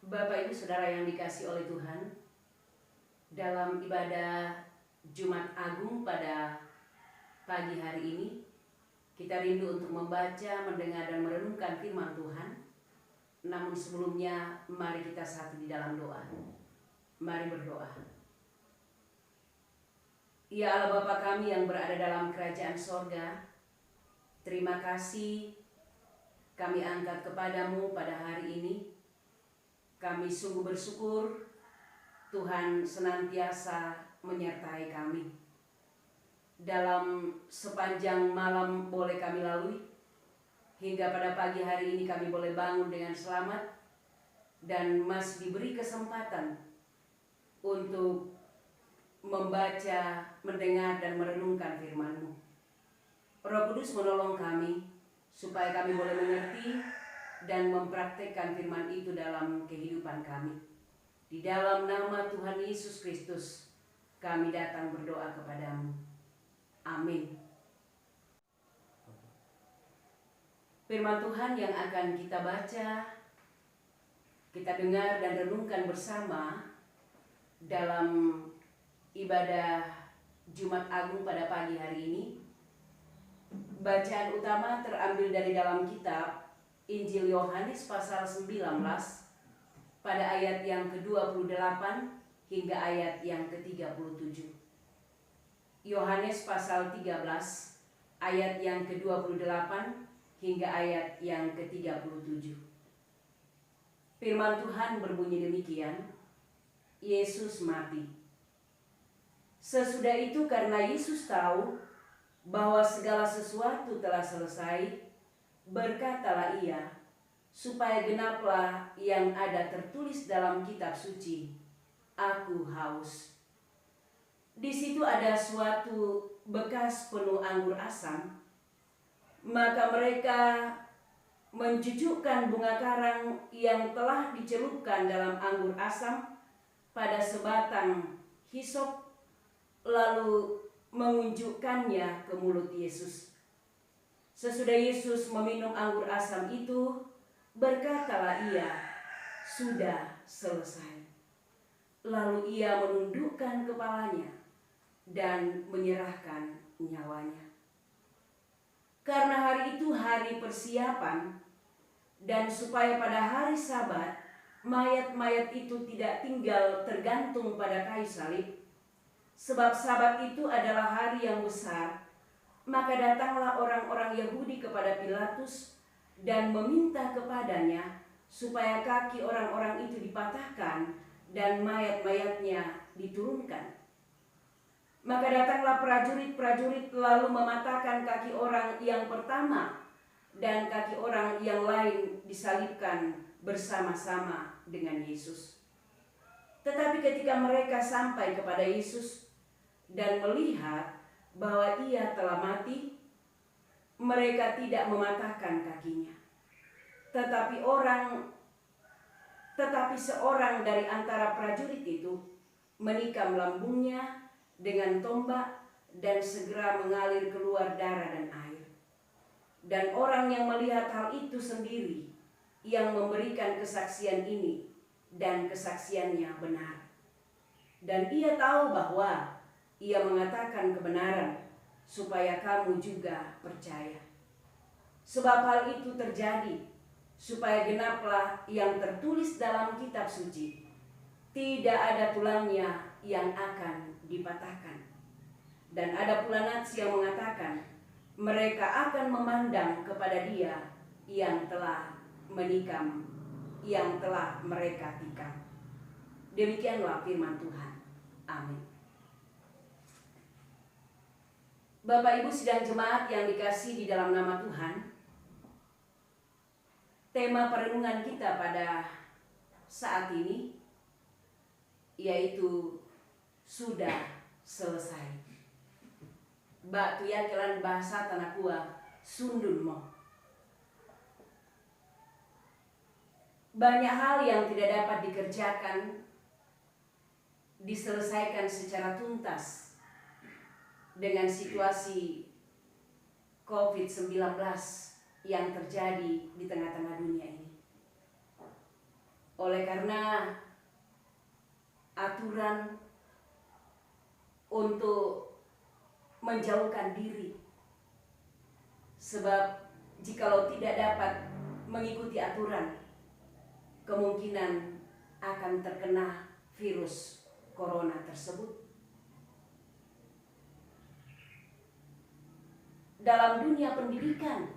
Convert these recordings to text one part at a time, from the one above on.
Bapak Ibu Saudara yang dikasihi oleh Tuhan, dalam ibadah Jumat Agung pada pagi hari ini, kita rindu untuk membaca, mendengar, dan merenungkan firman Tuhan. Namun sebelumnya, mari kita satu di dalam doa. Mari berdoa. Ya Allah Bapa kami yang berada dalam kerajaan sorga, terima kasih kami angkat kepadamu pada hari ini. Kami sungguh bersyukur Tuhan senantiasa menyertai kami. Dalam sepanjang malam boleh kami lalui, hingga pada pagi hari ini kami boleh bangun dengan selamat dan masih diberi kesempatan untuk membaca, mendengar, dan merenungkan firman-Mu. Roh Kudus menolong kami supaya kami boleh mengerti dan mempraktekkan firman itu dalam kehidupan kami. Di dalam nama Tuhan Yesus Kristus, kami datang berdoa kepadamu. Amin. Firman Tuhan yang akan kita baca, kita dengar dan renungkan bersama dalam ibadah Jumat Agung pada pagi hari ini. Bacaan utama terambil dari dalam kitab Injil Yohanes pasal 19 pada ayat yang ke-28 hingga ayat yang ke-37. Yohanes pasal 13 ayat yang ke-28 hingga ayat yang ke-37. Firman Tuhan berbunyi demikian, Yesus mati. Sesudah itu karena Yesus tahu bahwa segala sesuatu telah selesai, berkatalah ia, supaya genaplah yang ada tertulis dalam kitab suci, aku haus. Di situ ada suatu bekas penuh anggur asam, maka mereka mencucukkan bunga karang yang telah dicelupkan dalam anggur asam pada sebatang hisop, lalu mengunjukkannya ke mulut Yesus. Sesudah Yesus meminum anggur asam itu, berkatalah ia, sudah selesai. Lalu ia menundukkan kepalanya dan menyerahkan nyawanya. Karena hari itu hari persiapan, dan supaya pada hari Sabat mayat-mayat itu tidak tinggal tergantung pada kayu salib, sebab Sabat itu adalah hari yang besar, maka datanglah orang-orang Yahudi kepada Pilatus dan meminta kepadanya supaya kaki orang-orang itu dipatahkan dan mayat-mayatnya diturunkan. Maka datanglah prajurit-prajurit lalu mematahkan kaki orang yang pertama dan kaki orang yang lain disalibkan bersama-sama dengan Yesus. Tetapi ketika mereka sampai kepada Yesus dan melihat bahwa ia telah mati, mereka tidak mematahkan kakinya. Tetapi seorang dari antara prajurit itu menikam lambungnya dengan tombak dan segera mengalir keluar darah dan air. Dan orang yang melihat hal itu sendiri yang memberikan kesaksian ini, dan kesaksiannya benar. Dan ia tahu bahwa ia mengatakan kebenaran supaya kamu juga percaya. Sebab hal itu terjadi supaya genaplah yang tertulis dalam kitab suci, tidak ada tulangnya yang akan dipatahkan. Dan ada pula nats yang mengatakan, mereka akan memandang kepada dia yang telah menikam, yang telah mereka tikam. Demikianlah firman Tuhan. Amin. Bapak Ibu sidang jemaat yang dikasihi di dalam nama Tuhan, tema perenungan kita pada saat ini yaitu sudah selesai. Batu yakelan bahasa tanah kuah sundun mo. Banyak hal yang tidak dapat dikerjakan, diselesaikan secara tuntas dengan situasi COVID-19 yang terjadi di tengah-tengah dunia ini. Oleh karena aturan untuk menjauhkan diri, sebab jikalau tidak dapat mengikuti aturan, kemungkinan akan terkena virus corona tersebut. Dalam dunia pendidikan,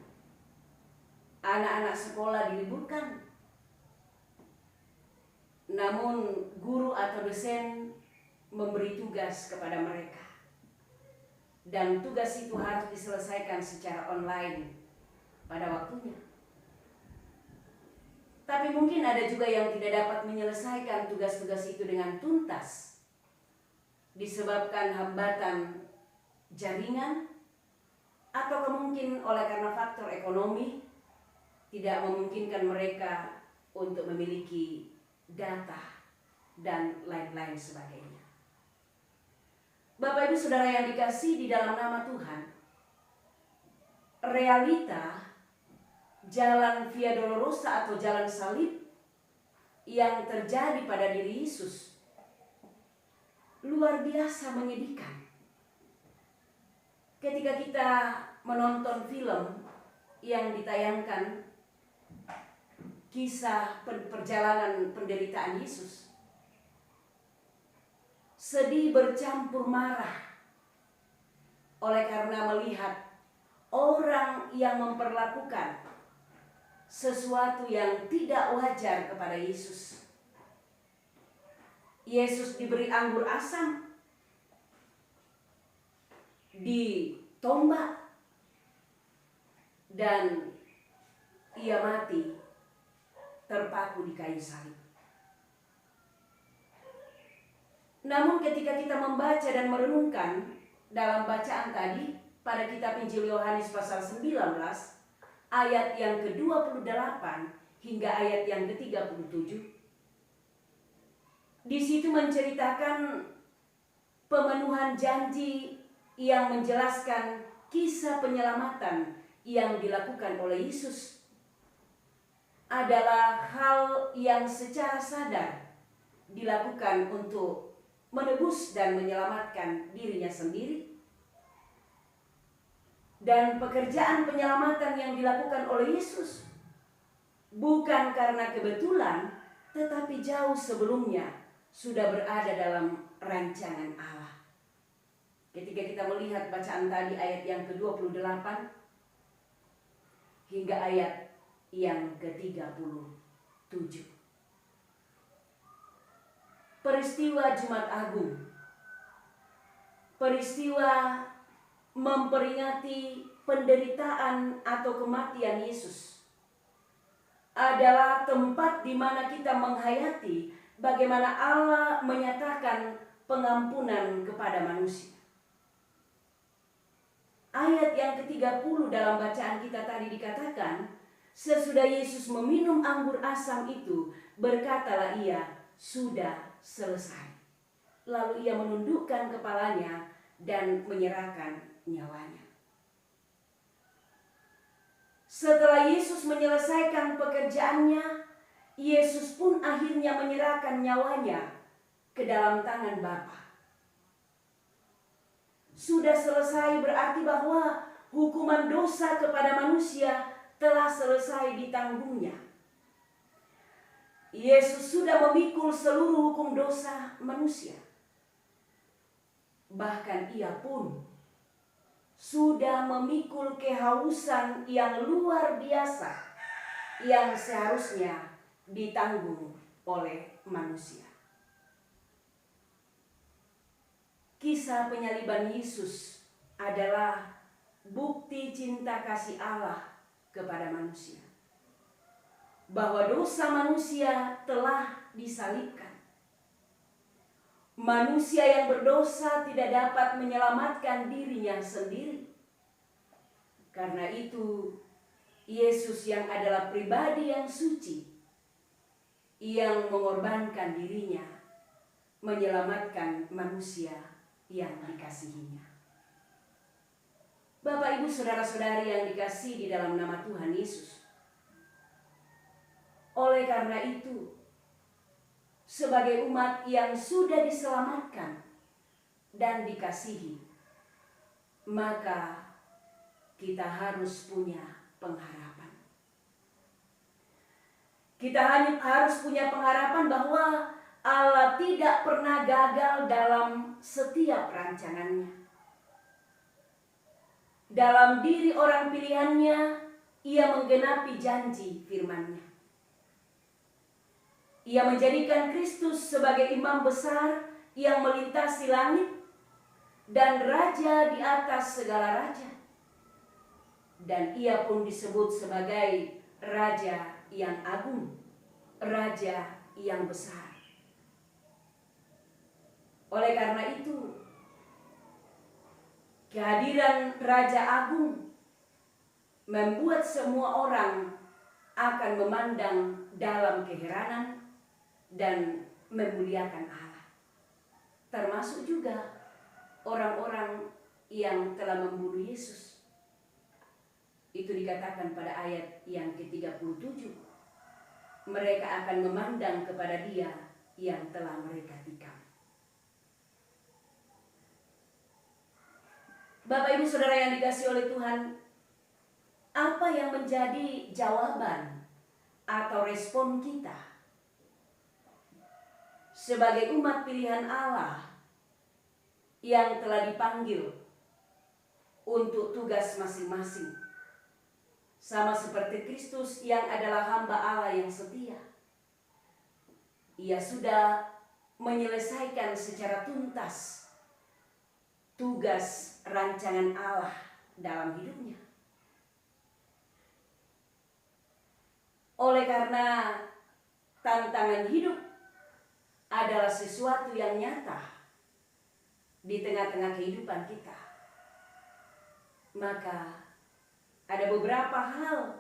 anak-anak sekolah diliburkan, namun guru atau dosen memberi tugas kepada mereka, dan tugas itu harus diselesaikan secara online pada waktunya. Tapi mungkin ada juga yang tidak dapat menyelesaikan tugas-tugas itu dengan tuntas, disebabkan hambatan jaringan, atau mungkin oleh karena faktor ekonomi tidak memungkinkan mereka untuk memiliki data dan lain-lain sebagainya. Bapak Ibu Saudara yang dikasihi di dalam nama Tuhan, realita jalan Via Dolorosa atau jalan salib yang terjadi pada diri Yesus luar biasa menyedihkan. Ketika kita menonton film yang ditayangkan kisah perjalanan penderitaan Yesus, sedih bercampur marah oleh karena melihat orang yang memperlakukan sesuatu yang tidak wajar kepada Yesus. Yesus diberi anggur asam, ditombak, dan ia mati terpaku di kayu salib. Namun ketika kita membaca dan merenungkan dalam bacaan tadi pada kitab Injil Yohanes pasal 19 ayat yang ke-28 hingga ayat yang ke-37, di situ menceritakan pemenuhan janji yang menjelaskan kisah penyelamatan yang dilakukan oleh Yesus adalah hal yang secara sadar dilakukan untuk menebus dan menyelamatkan dirinya sendiri. Dan pekerjaan penyelamatan yang dilakukan oleh Yesus bukan karena kebetulan, tetapi jauh sebelumnya sudah berada dalam rancangan Allah. Ketika kita melihat bacaan tadi ayat yang ke-28 hingga ayat yang ke-37. Peristiwa Jumat Agung, peristiwa memperingati penderitaan atau kematian Yesus, adalah tempat di mana kita menghayati bagaimana Allah menyatakan pengampunan kepada manusia. Ayat yang ke-30 dalam bacaan kita tadi dikatakan, sesudah Yesus meminum anggur asam itu, berkatalah ia, sudah selesai. Lalu ia menundukkan kepalanya dan menyerahkan nyawanya. Setelah Yesus menyelesaikan pekerjaannya, Yesus pun akhirnya menyerahkan nyawanya ke dalam tangan Bapa. Sudah selesai berarti bahwa hukuman dosa kepada manusia telah selesai ditanggungnya. Yesus sudah memikul seluruh hukum dosa manusia. Bahkan ia pun sudah memikul kehausan yang luar biasa yang seharusnya ditanggung oleh manusia. Kisah penyaliban Yesus adalah bukti cinta kasih Allah kepada manusia, bahwa dosa manusia telah disalibkan. Manusia yang berdosa tidak dapat menyelamatkan dirinya sendiri. Karena itu, Yesus yang adalah pribadi yang suci, yang mengorbankan dirinya, menyelamatkan manusia yang dikasihinya. Bapak, Ibu, Saudara-saudari yang dikasihi di dalam nama Tuhan Yesus, oleh karena itu, sebagai umat yang sudah diselamatkan dan dikasihi, maka kita harus punya pengharapan. Kita harus punya pengharapan bahwa Allah tidak pernah gagal dalam setiap rancangannya. Dalam diri orang pilihannya, Ia menggenapi janji firman-Nya. Ia menjadikan Kristus sebagai imam besar yang melintasi langit dan raja di atas segala raja. Dan Ia pun disebut sebagai Raja yang agung, Raja yang besar. Oleh karena itu, kehadiran Raja Agung membuat semua orang akan memandang dalam keheranan dan memuliakan Allah. Termasuk juga orang-orang yang telah membunuh Yesus. Itu dikatakan pada ayat yang ke-37. Mereka akan memandang kepada Dia yang telah mereka tikam. Bapak Ibu Saudara yang dikasihi oleh Tuhan, apa yang menjadi jawaban atau respon kita sebagai umat pilihan Allah yang telah dipanggil untuk tugas masing-masing, sama seperti Kristus yang adalah hamba Allah yang setia? Ia sudah menyelesaikan secara tuntas tugas rancangan Allah dalam hidupnya. Oleh karena tantangan hidup adalah sesuatu yang nyata di tengah-tengah kehidupan kita, maka ada beberapa hal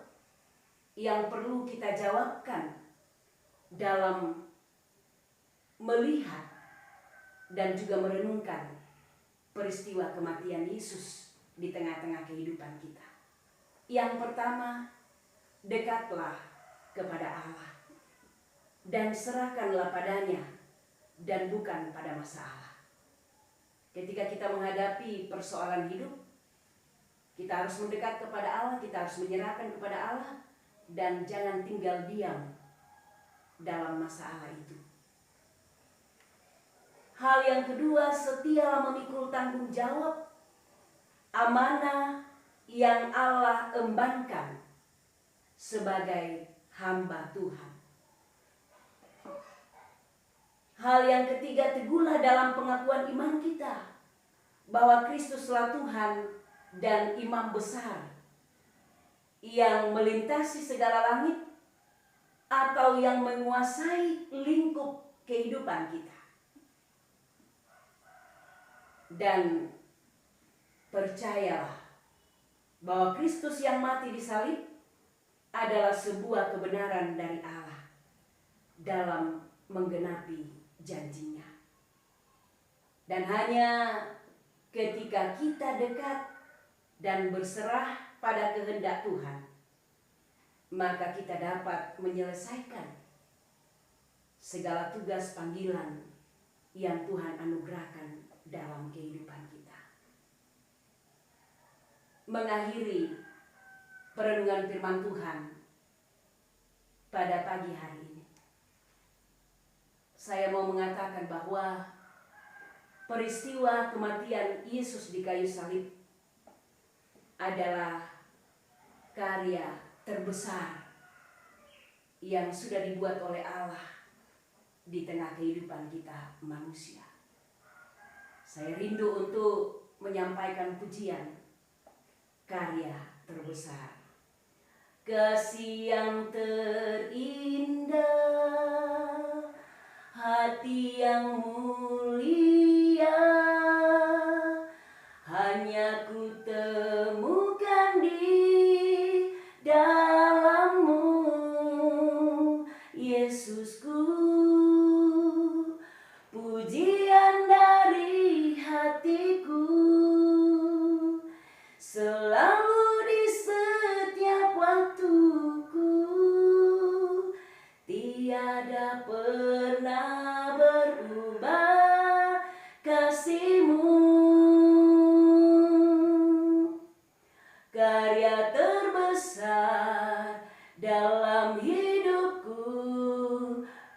yang perlu kita jawabkan dalam melihat dan juga merenungkan peristiwa kematian Yesus di tengah-tengah kehidupan kita. Yang pertama, dekatlah kepada Allah dan serahkanlah padanya dan bukan pada masalah. Ketika kita menghadapi persoalan hidup, kita harus mendekat kepada Allah, kita harus menyerahkan kepada Allah, dan jangan tinggal diam dalam masalah itu. Hal yang kedua, setialah memikul tanggung jawab amanah yang Allah embankan sebagai hamba Tuhan. Hal yang ketiga, teguhlah dalam pengakuan iman kita bahwa Kristuslah Tuhan dan imam besar yang melintasi segala langit atau yang menguasai lingkup kehidupan kita. Dan percayalah bahwa Kristus yang mati di salib adalah sebuah kebenaran dari Allah dalam menggenapi janjinya. Dan hanya ketika kita dekat dan berserah pada kehendak Tuhan, maka kita dapat menyelesaikan segala tugas panggilan yang Tuhan anugerahkan dalam kehidupan kita. Mengakhiri perenungan firman Tuhan pada pagi hari ini, saya mau mengatakan bahwa peristiwa kematian Yesus di kayu salib adalah karya terbesar yang sudah dibuat oleh Allah di tengah kehidupan kita manusia. Saya rindu untuk menyampaikan pujian karya terbesar. Kasih yang terindah, hati yang mulia, hanya ku temukan di dalam-Mu, Yesusku. Pujian dari hatiku selalu di setiap waktuku, tiada pernah berubah kasih-Mu. Karya terbesar dalam hidupku,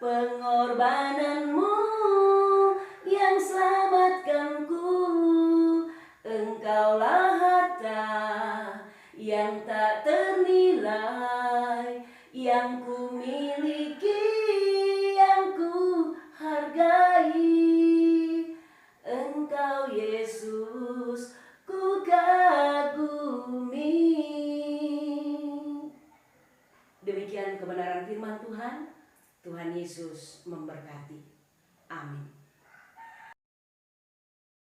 pengorbanan-Mu yang selamatkanku. Engkaulah harta yang tak ternilai, yang ku miliki, yang ku hargai. Engkau Yesus ku kagumi. Demikian kebenaran firman Tuhan. Tuhan Yesus memberkati. Amin.